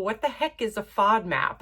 what the heck is a FODMAP?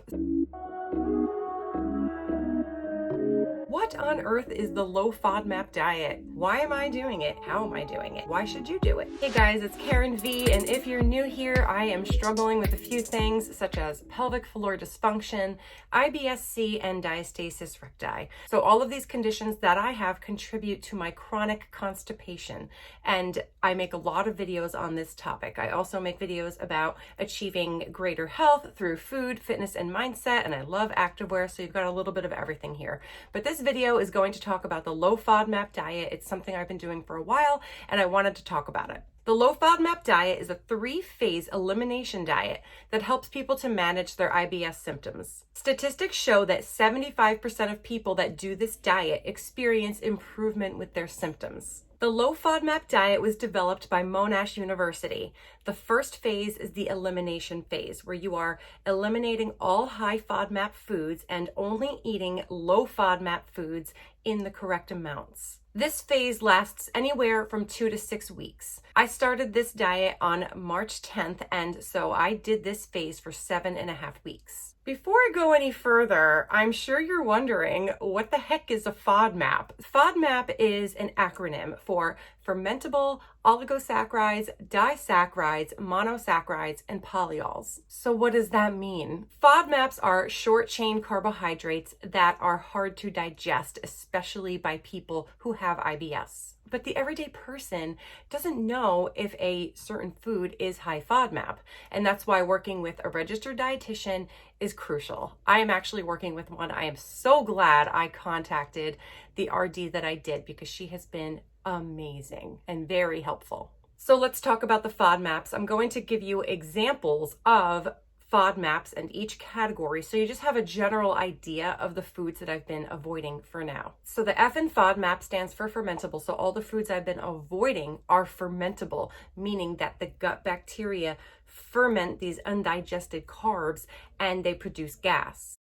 What on earth is the low FODMAP diet? Why am I doing it? How am I doing it? Why should you do it? Hey guys, it's Karen V, and if you're new here, I am struggling with a few things such as pelvic floor dysfunction, IBS-C, and Diastasis recti. So all of these conditions that I have contribute to my chronic constipation, and I make a lot of videos on this topic. I also make videos about achieving greater health through food, fitness, and mindset, and I love activewear, so you've got a little bit of everything here. But this video is going to talk about the low FODMAP diet. It's something I've been doing for a while, and I wanted to talk about it. The low FODMAP diet is a 3-phase elimination diet that helps people to manage their IBS symptoms. Statistics show that 75% of people that do this diet experience improvement with their symptoms. The low FODMAP diet was developed by Monash University. The first phase is the elimination phase, where you are eliminating all high FODMAP foods and only eating low FODMAP foods in the correct amounts. This phase lasts anywhere from 2 to 6 weeks. I started this diet on March 10th, and so I did this phase for 7.5 weeks. Before I go any further, I'm sure you're wondering, what the heck is a FODMAP? FODMAP is an acronym for fermentable oligosaccharides, disaccharides, monosaccharides, and polyols. So what does that mean? FODMAPs are short-chain carbohydrates that are hard to digest, especially by people who have IBS. But the everyday person doesn't know if a certain food is high FODMAP, and that's why working with a registered dietitian is crucial. I am actually working with one. I am so glad I contacted the RD that I did, because she has been amazing and very helpful. So let's talk about the FODMAPs. I'm going to give you examples of FODMAPs in each category, so you just have a general idea of the foods that I've been avoiding for now. So the F in FODMAP stands for fermentable. So all the foods I've been avoiding are fermentable, meaning that the gut bacteria ferment these undigested carbs and they produce gas.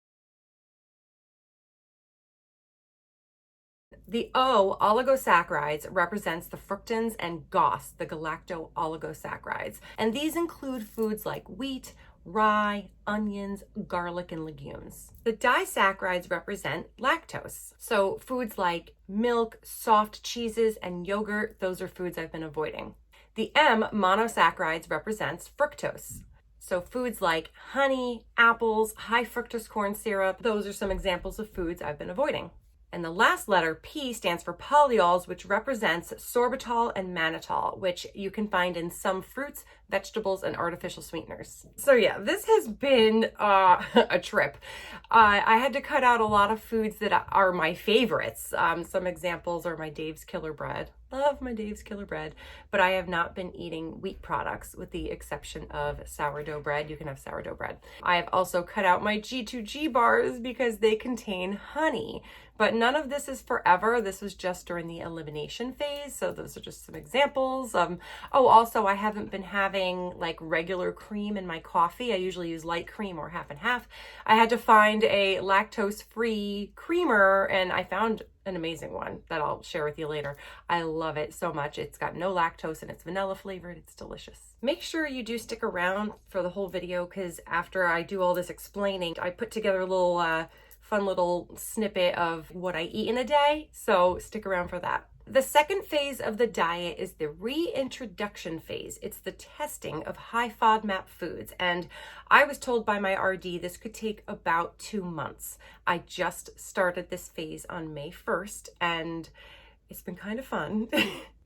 The O, oligosaccharides, represents the fructans and GOS, the galacto-oligosaccharides. And these include foods like wheat, rye, onions, garlic, and legumes. The disaccharides represent lactose. So foods like milk, soft cheeses, and yogurt, those are foods I've been avoiding. The M, monosaccharides, represents fructose. So foods like honey, apples, high fructose corn syrup, those are some examples of foods I've been avoiding. And the last letter, P, stands for polyols, which represents sorbitol and mannitol, which you can find in some fruits, vegetables, and artificial sweeteners. So yeah, this has been a trip. I had to cut out a lot of foods that are my favorites. Some examples are my Dave's Killer Bread. Love my Dave's Killer Bread, but I have not been eating wheat products with the exception of sourdough bread. You can have sourdough bread. I have also cut out my G2G bars because they contain honey, but none of this is forever. This was just during the elimination phase. So those are just some examples. Also, I haven't been having like regular cream in my coffee. I usually use light cream or half and half. I had to find a lactose-free creamer, and I found an amazing one that I'll share with you later. I love it so much. It's got no lactose and it's vanilla flavored. It's delicious. Make sure you do stick around for the whole video, because after I do all this explaining, I put together a little fun little snippet of what I eat in a day. So stick around for that. The second phase of the diet is the reintroduction phase. It's the testing of high FODMAP foods. And I was told by my RD this could take about 2 months. I just started this phase on May 1st, and it's been kind of fun.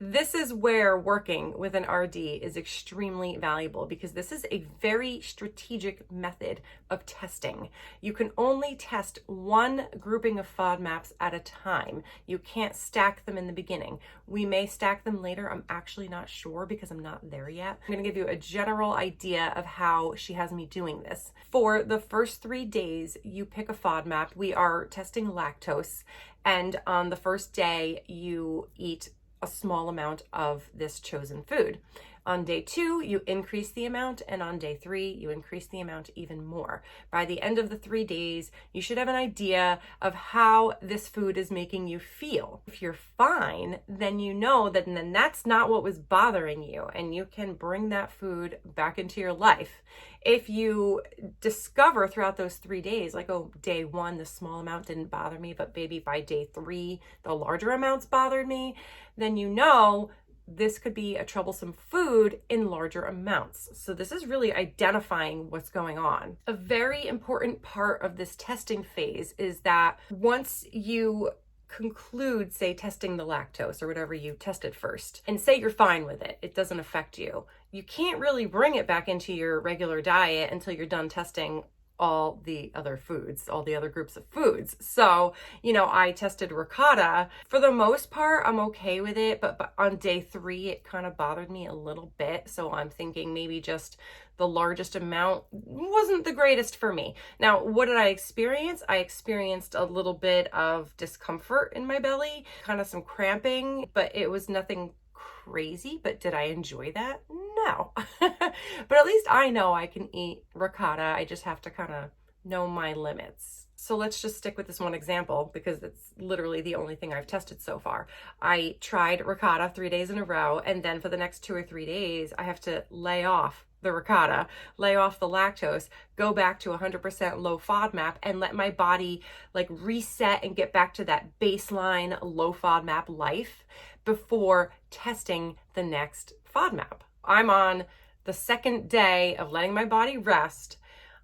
This is where working with an RD is extremely valuable, because this is a very strategic method of testing. You can only test one grouping of FODMAPs at a time. You can't stack them in the beginning. We may stack them later. I'm actually not sure because I'm not there yet. I'm going to give you a general idea of how she has me doing this. For the first 3 days, you pick a FODMAP. We are testing lactose, and on the first day, you eat a small amount of this chosen food. On day 2, you increase the amount, and on day 3, you increase the amount even more. By the end of the 3 days, you should have an idea of how this food is making you feel. If you're fine, then you know that then that's not what was bothering you, and you can bring that food back into your life. If you discover throughout those 3 days, like, oh, day 1, the small amount didn't bother me, but maybe by day 3, the larger amounts bothered me, then you know this could be a troublesome food in larger amounts. So this is really identifying what's going on. A very important part of this testing phase is that once you conclude, say, testing the lactose or whatever you tested first, and say you're fine with it, it doesn't affect you, you can't really bring it back into your regular diet until you're done testing all the other foods, all the other groups of foods. So, I tested ricotta. For the most part, I'm okay with it, but on day 3, it kind of bothered me a little bit. So I'm thinking maybe just the largest amount wasn't the greatest for me. Now, what did I experience? I experienced a little bit of discomfort in my belly, kind of some cramping, but it was nothing crazy. But did I enjoy that? No. But at least I know I can eat ricotta. I just have to kind of know my limits. So let's just stick with this one example because it's literally the only thing I've tested so far. I tried ricotta 3 days in a row, and then for the next 2 or 3 days, I have to lay off the ricotta, lay off the lactose, go back to 100% low FODMAP, and let my body like reset and get back to that baseline low FODMAP life before testing the next FODMAP. I'm on the second day of letting my body rest.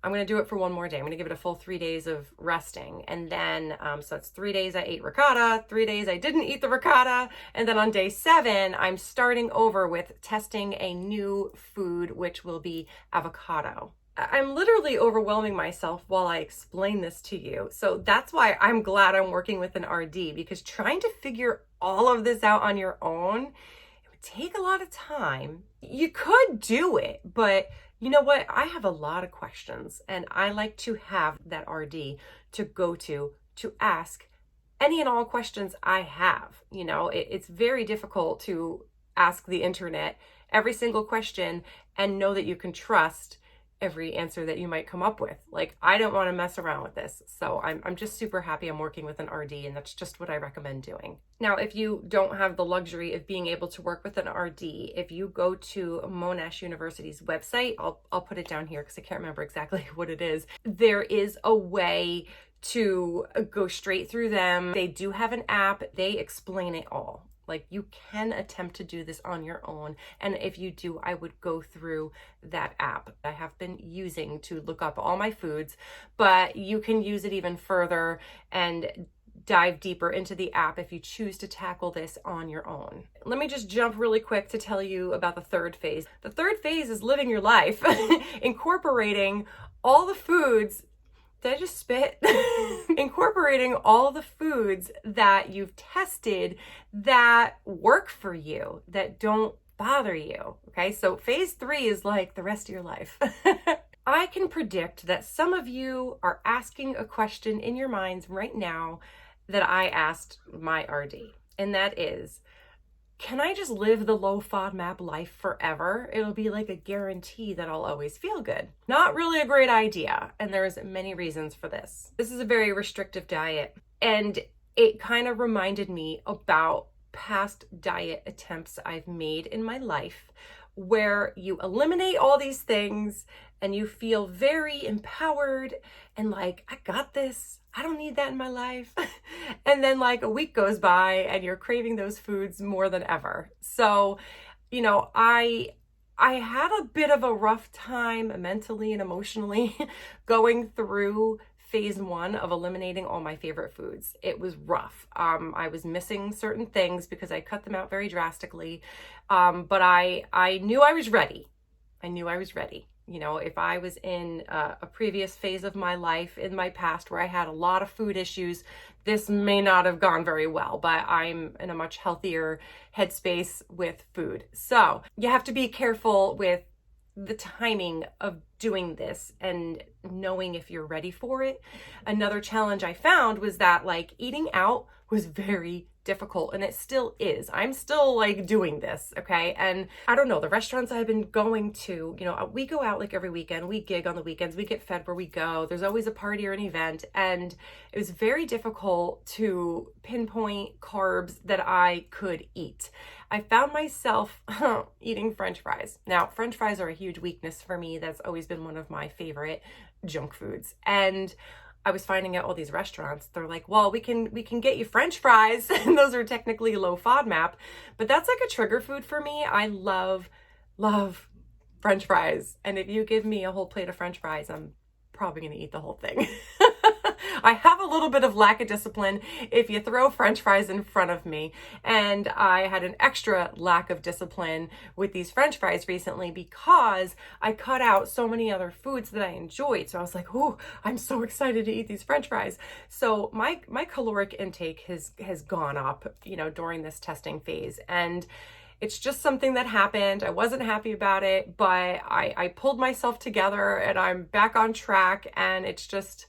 I'm going to do it for one more day. I'm going to give it a full 3 days of resting. And then, so that's 3 days I ate ricotta, 3 days I didn't eat the ricotta. And then on day 7, I'm starting over with testing a new food, which will be avocado. I'm literally overwhelming myself while I explain this to you. So that's why I'm glad I'm working with an RD, because trying to figure all of this out on your own, it would take a lot of time. You could do it, but you know what? I have a lot of questions, and I like to have that RD to go to ask any and all questions I have. It's very difficult to ask the internet every single question and know that you can trust every answer that you might come up with. Like, I don't want to mess around with this. So I'm just super happy I'm working with an RD, and that's just what I recommend doing. Now, if you don't have the luxury of being able to work with an RD, if you go to Monash University's website, I'll put it down here because I can't remember exactly what it is. There is a way to go straight through them. They do have an app. They explain it all. Like, you can attempt to do this on your own. And if you do, I would go through that app I have been using to look up all my foods, but you can use it even further and dive deeper into the app if you choose to tackle this on your own. Let me just jump really quick to tell you about the third phase. The third phase is living your life, incorporating all the foods. Did I just spit? Incorporating all the foods that you've tested that work for you, that don't bother you. Okay, so phase 3 is like the rest of your life. I can predict that some of you are asking a question in your minds right now that I asked my RD, and that is, can I just live the low FODMAP life forever? It'll be like a guarantee that I'll always feel good. Not really a great idea, and there's many reasons for this. This is a very restrictive diet, and it kind of reminded me about past diet attempts I've made in my life, where you eliminate all these things and you feel very empowered and like, I got this. I don't need that in my life. And then like a week goes by and you're craving those foods more than ever. So, I had a bit of a rough time mentally and emotionally going through phase 1 of eliminating all my favorite foods. It was rough. I was missing certain things because I cut them out very drastically. But I knew I was ready. If I was in a previous phase of my life in my past where I had a lot of food issues, this may not have gone very well, but I'm in a much healthier headspace with food. So you have to be careful with the timing of doing this and knowing if you're ready for it. Another challenge I found was that like eating out was very difficult, and it still is. I'm still like doing this, okay? And I don't know, the restaurants I've been going to, we go out like every weekend, we gig on the weekends, we get fed where we go. There's always a party or an event, and it was very difficult to pinpoint carbs that I could eat. I found myself eating French fries. Now, French fries are a huge weakness for me. That's always been one of my favorite junk foods. And I was finding out all these restaurants, they're like, well, we can get you French fries, and those are technically low FODMAP, but that's like a trigger food for me. I love French fries. And if you give me a whole plate of French fries, I'm probably going to eat the whole thing. I have a little bit of lack of discipline if you throw French fries in front of me. And I had an extra lack of discipline with these French fries recently because I cut out so many other foods that I enjoyed. So I was like, oh, I'm so excited to eat these French fries. So my caloric intake has gone up, during this testing phase. And it's just something that happened. I wasn't happy about it, but I pulled myself together and I'm back on track, and it's just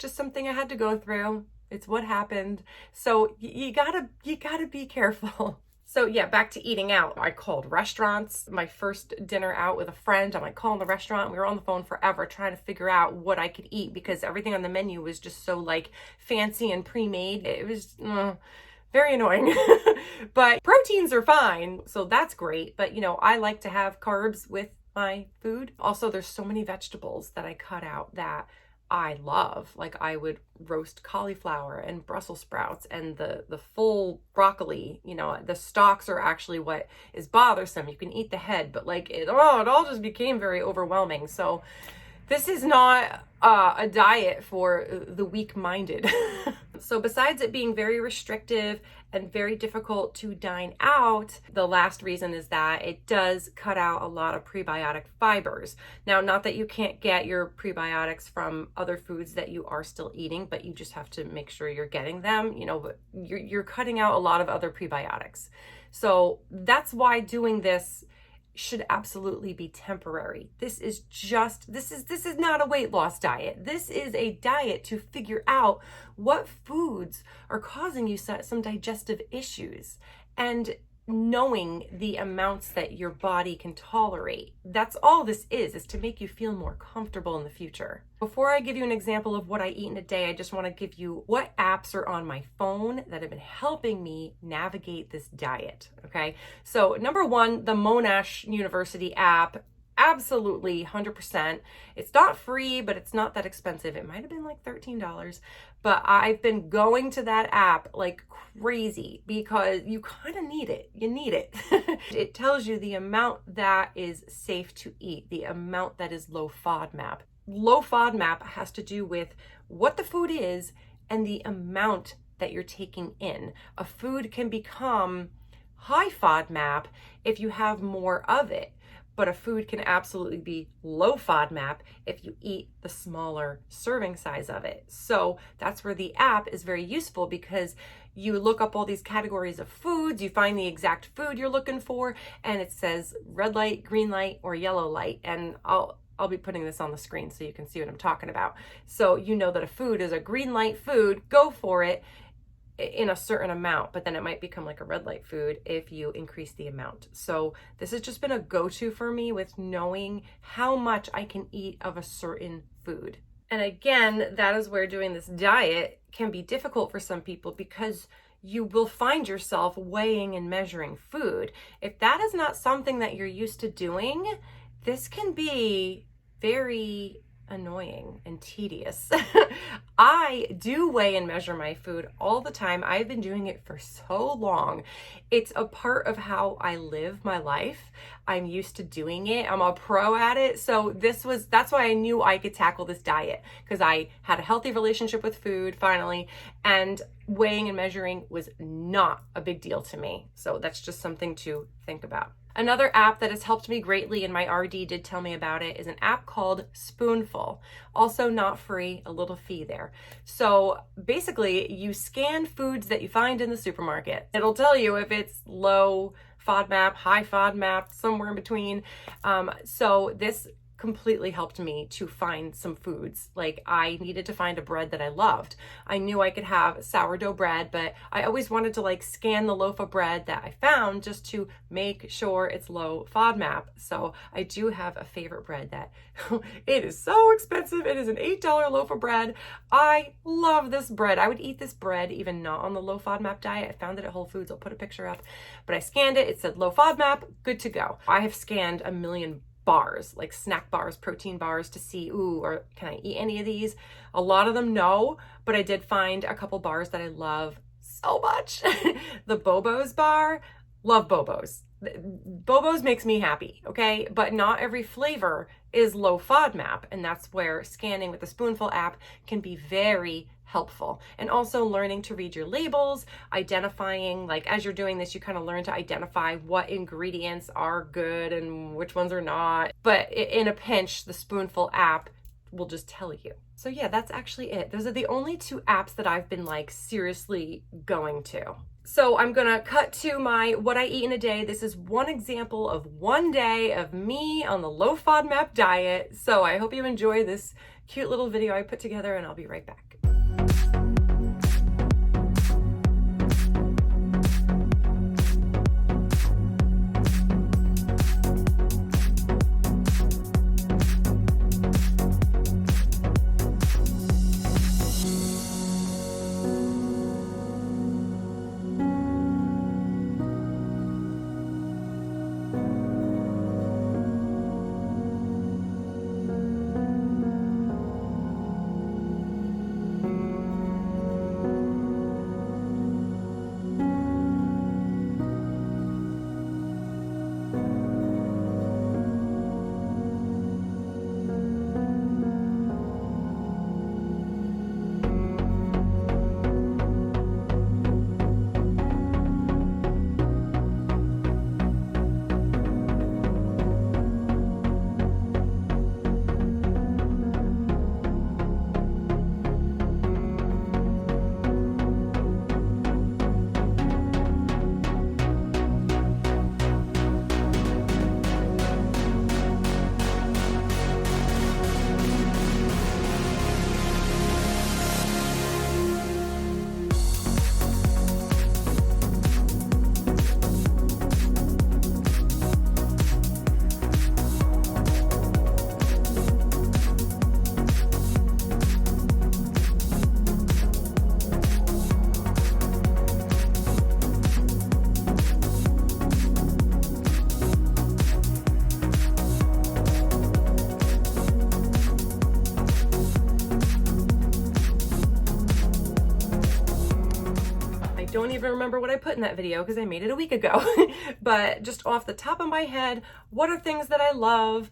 something I had to go through. It's what happened. So you gotta be careful. So yeah, back to eating out. I called restaurants. My first dinner out with a friend, I'm like calling the restaurant. We were on the phone forever trying to figure out what I could eat because everything on the menu was just so like fancy and pre-made. It was very annoying. But proteins are fine, so that's great. But I like to have carbs with my food. Also, there's so many vegetables that I cut out that I love. Like I would roast cauliflower and Brussels sprouts and the full broccoli. The stalks are actually what is bothersome. You can eat the head, but it all just became very overwhelming. So this is not a diet for the weak-minded. So besides it being very restrictive and very difficult to dine out, the last reason is that it does cut out a lot of prebiotic fibers. Now, not that you can't get your prebiotics from other foods that you are still eating, but you just have to make sure you're getting them, but you're cutting out a lot of other prebiotics. So that's why doing this should absolutely be temporary. This is not a weight loss diet. This is a diet to figure out what foods are causing you some digestive issues and knowing the amounts that your body can tolerate. That's all this is to make you feel more comfortable in the future. Before I give you an example of what I eat in a day, I just want to give you what apps are on my phone that have been helping me navigate this diet. Okay. So number one, the Monash University app. Absolutely 100%. It's not free, but it's not that expensive. It might have been like $13, but I've been going to that app like crazy because you kind of need it. You need it. It tells you the amount that is safe to eat, the amount that is low FODMAP. Low FODMAP has to do with what the food is and the amount that you're taking in. A food can become high FODMAP if you have more of it. But a food can absolutely be low FODMAP if you eat the smaller serving size of it. So that's where the app is very useful because you look up all these categories of foods, you find the exact food you're looking for, and it says red light, green light, or yellow light. And I'll be putting this on the screen so you can see what I'm talking about. So you know that a food is a green light food, go for it in a certain amount, but then it might become like a red light food if you increase the amount. So this has just been a go-to for me with knowing how much I can eat of a certain food. And again, that is where doing this diet can be difficult for some people because you will find yourself weighing and measuring food. If that is not something that you're used to doing, this can be very annoying and tedious. I do weigh and measure my food all the time. I've been doing it for so long. It's a part of how I live my life. I'm used to doing it. I'm a pro at it. So that's why I knew I could tackle this diet because I had a healthy relationship with food finally, and weighing and measuring was not a big deal to me. So that's just something to think about. Another app that has helped me greatly, and my RD did tell me about it, is an app called Spoonful. Also not free, a little fee there. So basically, you scan foods that you find in the supermarket. It'll tell you if it's low FODMAP, high FODMAP, somewhere in between. So this completely helped me to find some foods. Like I needed to find a bread that I loved. I knew I could have sourdough bread, but I always wanted to scan the loaf of bread that I found just to make sure it's low FODMAP. So I do have a favorite bread that it is so expensive. It is an $8 loaf of bread. I love this bread. I would eat this bread even not on the low FODMAP diet. I found it at Whole Foods. I'll put a picture up, but I scanned it. It said low FODMAP, good to go. I have scanned a million bars, like snack bars, protein bars, to see, ooh, or can I eat any of these? A lot of them, no, but I did find a couple bars that I love so much. The Bobo's bar, love Bobo's. Bobo's makes me happy, okay? But not every flavor is low FODMAP, and that's where scanning with the Spoonful app can be very helpful. And also learning to read your labels, identifying, like as you're doing this, you kind of learn to identify what ingredients are good and which ones are not. But in a pinch, the Spoonful app will just tell you. So yeah, that's actually it. Those are the only two apps that I've been like seriously going to. So I'm gonna cut to my what I eat in a day. This is one example of one day of me on the low FODMAP diet. So I hope you enjoy this cute little video I put together, and I'll be right back. Don't even remember what I put in that video because I made it a week ago. But just off the top of my head, what are things that I love?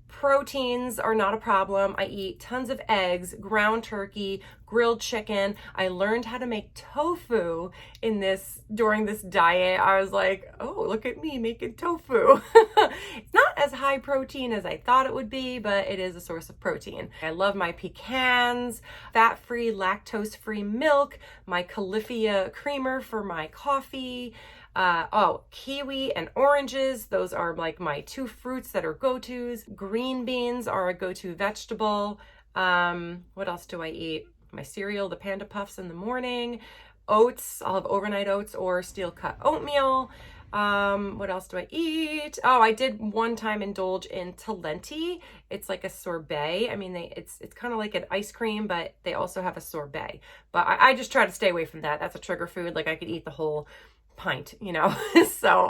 Proteins are not a problem. I eat tons of eggs, ground turkey, grilled chicken. I learned how to make tofu during this diet. I was like, oh, look at me making tofu. It's not as high protein as I thought it would be, but it is a source of protein. I love my pecans, fat-free, lactose-free milk, my Califia creamer for my coffee. Kiwi and oranges. Those are like my two fruits that are go-tos. Green beans are a go-to vegetable. What else do I eat? My cereal, the Panda Puffs in the morning. Oats, I'll have overnight oats or steel cut oatmeal. What else do I eat? Oh, I did one time indulge in Talenti. It's like a sorbet. I mean, it's kind of like an ice cream, but they also have a sorbet. But I just try to stay away from that. That's a trigger food. Like I could eat the whole pint, you know. So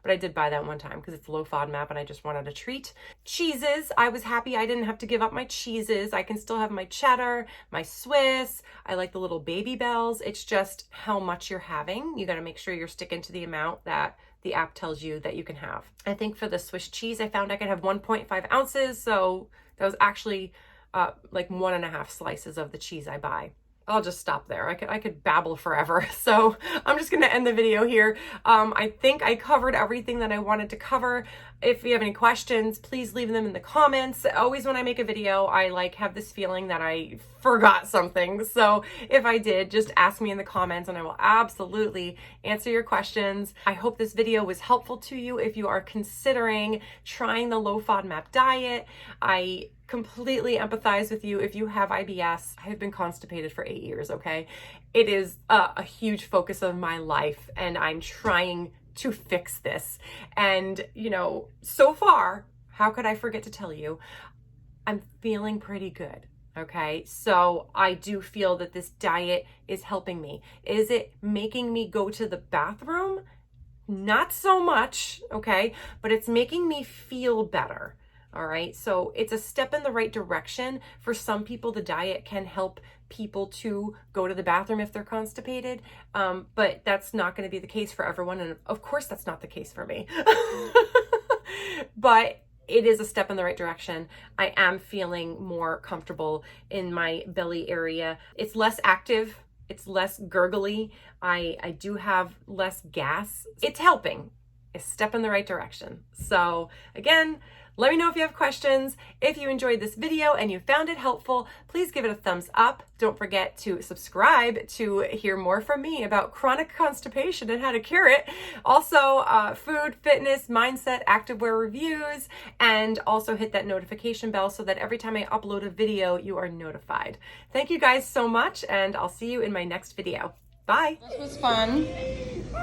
but I did buy that one time because it's low FODMAP and I just wanted a treat. Cheeses, I was happy I didn't have to give up my cheeses. I can still have my cheddar, my Swiss. I like the little Baby Bells. It's just how much you're having. You got to make sure you're sticking to the amount that the app tells you that you can have. I think for the Swiss cheese, I found I could have 1.5 ounces. So that was actually like 1.5 slices of the cheese I buy. I'll just stop there. I could babble forever. So I'm just going to end the video here. I think I covered everything that I wanted to cover. If you have any questions, please leave them in the comments. Always when I make a video, I like have this feeling that I forgot something. So if I did, just ask me in the comments and I will absolutely answer your questions. I hope this video was helpful to you if you are considering trying the low FODMAP diet. I completely empathize with you if you have IBS. I have been constipated for 8 years, okay? It is a huge focus of my life and I'm trying to fix this. And, you know, so far, how could I forget to tell you, I'm feeling pretty good. Okay, so I do feel that this diet is helping me. Is it making me go to the bathroom? Not so much, okay, but it's making me feel better. All right, so it's a step in the right direction. For some people, the diet can help people to go to the bathroom if they're constipated, but that's not going to be the case for everyone, and of course that's not the case for me. But it is a step in the right direction. I am feeling more comfortable in my belly area. It's less active, it's less gurgly. I do have less gas. It's helping. A step in the right direction. So again, let me know if you have questions. If you enjoyed this video and you found it helpful, please give it a thumbs up. Don't forget to subscribe to hear more from me about chronic constipation and how to cure it. Also, food, fitness, mindset, activewear reviews, and also hit that notification bell so that every time I upload a video, you are notified. Thank you guys so much, and I'll see you in my next video. Bye. This was fun.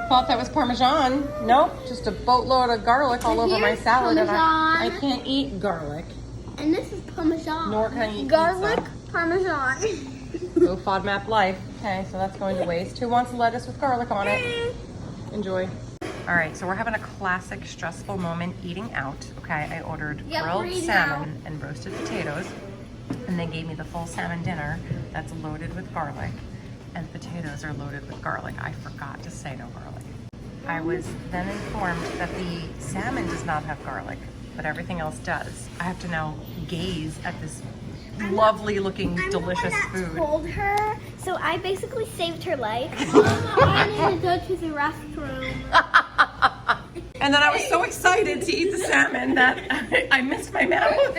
Thought that was Parmesan. Nope, just a boatload of garlic all over my salad. And I can't eat garlic. And this is Parmesan. Nor can I eat garlic, pizza. Parmesan. Low FODMAP life. Okay, so that's going to waste. Who wants lettuce with garlic on it? Enjoy. All right, so we're having a classic stressful moment eating out. Okay, I ordered grilled salmon and roasted potatoes, and they gave me the full salmon dinner that's loaded with garlic. And potatoes are loaded with garlic. I forgot to say no garlic. I was then informed that the salmon does not have garlic, but everything else does. I have to now gaze at this lovely looking, delicious food. I told her, so I basically saved her life. I need to go to the restroom. And then I was so excited to eat the salmon that I missed my mouth.